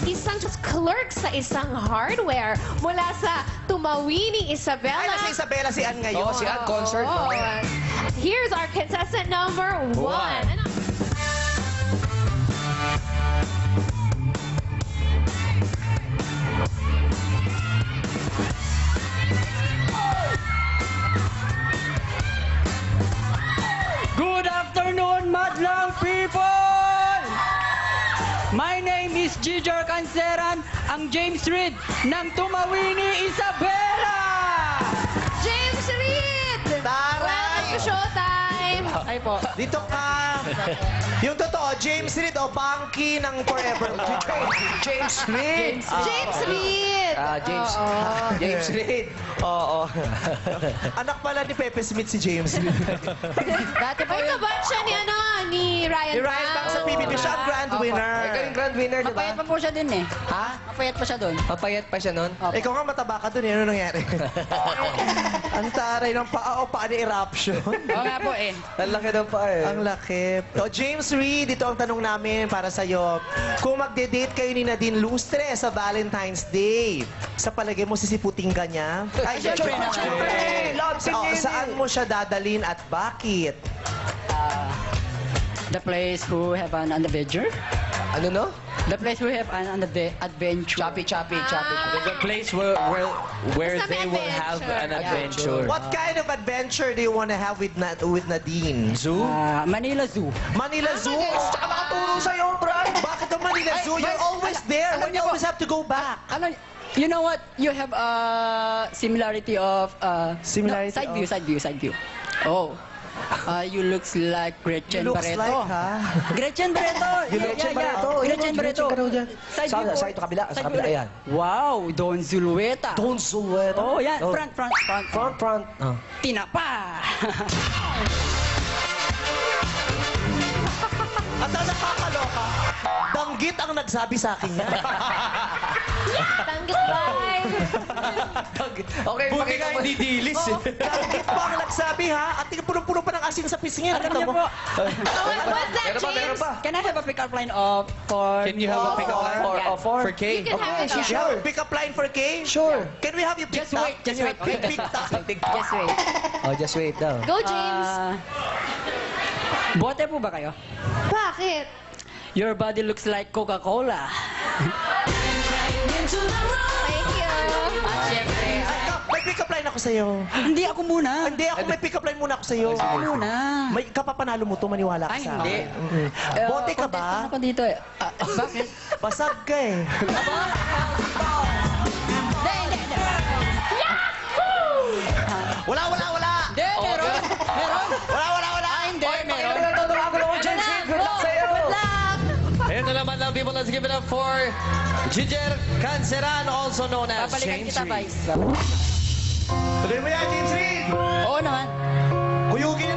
isang clerk sa isang hardware mula sa Tumawini, Isabela. Ay, nasa Isabela si Ann ngayon. Oo, si Ann concert. Oo. Here's our contestant number 1. Good afternoon, madlang people! My name is Giger Canceran, ang James Reid ng Tumawini, Isabela! James Reid! Taray! Welcome to Showtime! Ay po. Dito ka. Yung totoo, James Reid o Banky ng Forever. James Reid. James Reid! James. Oo. James Reid. Oo. Anak pala ni Pepe Smith si James Reid. Dati po Ay, yun. kaban siya ni, ni Ryan Ni Ryan Bang sa PBB siya ang grand winner. Ikaw yung grand winner, di ba? Mapayat pa po siya dun eh. Ha? Mapayat pa siya dun. Papayat pa siya nun? Opo. Ikaw nga mataba ka dun, ano nangyari? Ang taray ng paa o paa ni eruption. Oo nga po eh. Ang laki ng pa eh. Ang laki. So, James Reid, ito ang tanong namin para sa'yo. Kung magde-date kayo ni Nadine Lustre sa Valentine's Day, sa palagay mo sisiputin ka niya? Ay, Siyempre naman. Siyempre! Saan mo siya dadalhin at bakit? The place who have an adventure? Ano no? The place who have an adventure. Choppy. The place where Basta may they will have an adventure. adventure. What kind of adventure do you want to have with Nadine? Zoo? Manila Zoo. Manila Zoo? Tsaka nakaturo sa'yo, Brad. Bakit ang Manila Zoo? You're always there. When you always have to go back. Ano, you know what? You have a similarity of Similarity side of- view. Oh. You looks like Gretchen You looks Barreto. like, ha? Gretchen Barreto. Gretchen Barreto. Gretchen Barreto. Side view. Sa ito kabila. Sa kabila, ayan. Wow, Don Zulueta. Don't sweat. Oh, yan. Oh. Front. Oh. Tinapa. At ang nakakaloka, danggit ang nagsabi sa akin yan. Tanggit bye! Okay, Buti pakita nga mo. hindi dilis eh. Danggit pa ang nagsabi, ha? At punong-puno pa ng asin sa pisngin. Alam niyo po, What's that, Meron James? pa. can I have a pick-up line of for... Can you have a pick-up line? For For K? You can have it. Sure. Pick up line for K? Sure. Can we have you pick Just wait, just wait. Pick up. Just wait. Oh, just wait daw. Go, James! Bote po ba kayo? Bakit? Your body looks like Coca-Cola. Thank you! Siyempre. May pick up line ako sa'yo. Hindi, ako muna. Hindi, ako may pick up line muna ako sa'yo. Ako muna. May kapapanalo mo to, maniwala ka Ay, sa hindi. akin. Bote ka contestant ba? ako dito eh. Bakit? Basag ka eh. Hindi. Wala! Hindi, meron. Meron. Wala! Hindi, meron. Good luck sa'yo. Good luck! Ayun na naman lang, people. Let's give it up for Giger Canceran, also known as Papalikan James kita, Reid. Vice. Tuloy mo yan, James Reid! Oo naman. Kuyugin